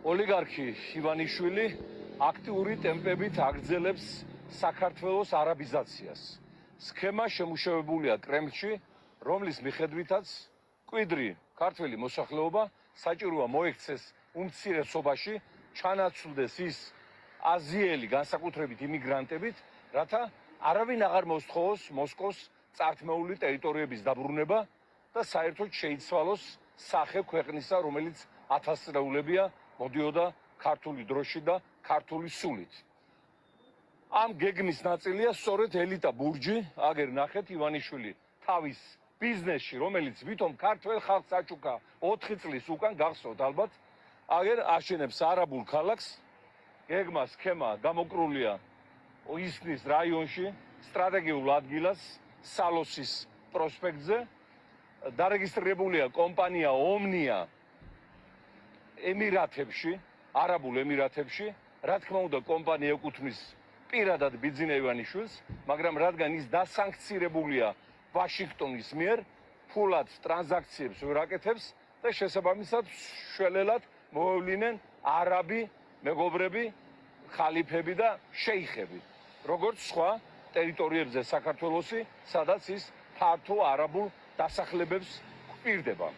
ოლიგარქი ივანიშვილი აქტიური ტემპებით აგრძელებს საქართველოს არაბიზაციას. სქემა შემუშავებულია კრემლში, რომლის მიხედვითაც მკვიდრი ქართველი მოსახლეობა საჭიროა მოექცეს უმცირესობაში, ჩანაცვლდეს ის აზიელი განსაკუთრებით იმიგრანტებით, რათა არავინ აღარ მოსთხოვოს მოსკოვს წართმეული ტერიტორიების დაბრუნება და საერთოდ შეიცვალოს სახე ქვეყნისა, რომელიც ათასწლეულებია მოდიოდა ქართული დროში და ქართული სულით. ამ გეგმის ნაწილია სწორედ ელიტა ბურჯი, აგერ ნახეთ ივანიშვილი თავის ბიზნესში, რომელიც ვითომ ქართველ ხალხს აჩუქა 4 წლის უკან, გახსოვთ ალბათ, აგერ აშენებს არაბულ ქალაქს, გეგმა სქემა გამოკრულია ისნის რაიონში, სტრატეგიულ ადგილას, სალოსის პროსპექტზე, დარეგისტრირებულია კომპანია ომნია ემირათებში, არაბულ ემირათებში, რა თქმა უნდა კომპანია ეკუთვნის პირადად ბიძინა ივანიშვილს, მაგრამ რადგან ის დასანქცირებულია ვაშინგტონის მიერ, ფულად ტრანზაქციებს ვერ აკეთებს და შესაბამისად შველელად მოევლინენ არაბი მეგობრები, ხალიფები და შეიხები, როგორც სხვა ტერიტორიებზე საქართველოსი, სადაც ის ფართო არაბულ დასახლებებს გვპირდება.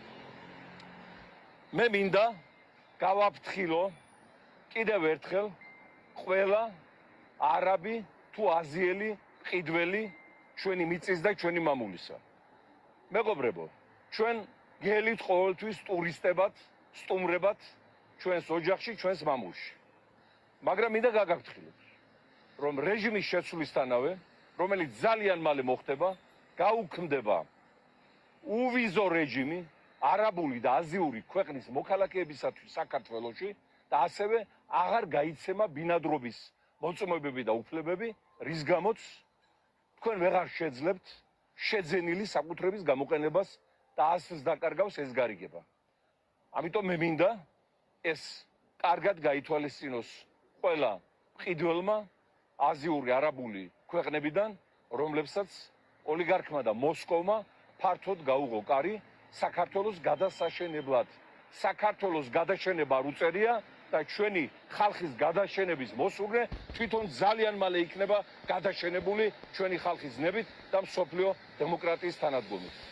მე მინდა გავაფრთხილო კიდევ ერთხელ ყველა არაბი თუ აზიელი ყიდველი ჩვენი მიწის და ჩვენი მამულისა. მეგობრებო, ჩვენ გელით ყოველთვის ტურისტებად, სტუმრებად ჩვენს ოჯახში, ჩვენს მამულში. მაგრამ მინდა გაგაფრთხილოთ, რომ რეჟიმის შეცვლისთანავე, რომელიც ძალიან მალე მოხდება, გაუქმდება უვიზო რეჟიმი არაბული და აზიური ქვეყნის მოქალაქეებისათვის საქართველოში და ასევე აღარ გაიცემა ბინადრობის მოწმობები და უფლებები, რის გამოც თქვენ ვეღარ შეძლებთ შეძენილი საკუთრების გამოყენებას და ასს დაკარგავს ეს გარიგება. ამიტომ მე მინდა ეს კარგად გაითვალისწინოს ყველა მყიდველმა აზიური არაბული ქვეყნებიდან, რომლებსაც ოლიგარქმა და მოსკოვმა ფართოდ გაუღო კარი საქართველოს გადასაშენებლად. საქართველოს გადაშენება არ უწერია და ჩვენი ხალხის გადაშენების მოსურნე თვითონ ძალიან მალე იქნება გადაშენებული ჩვენი ხალხის ნებით და მსოფლიო დემოკრატიის თანადგომით.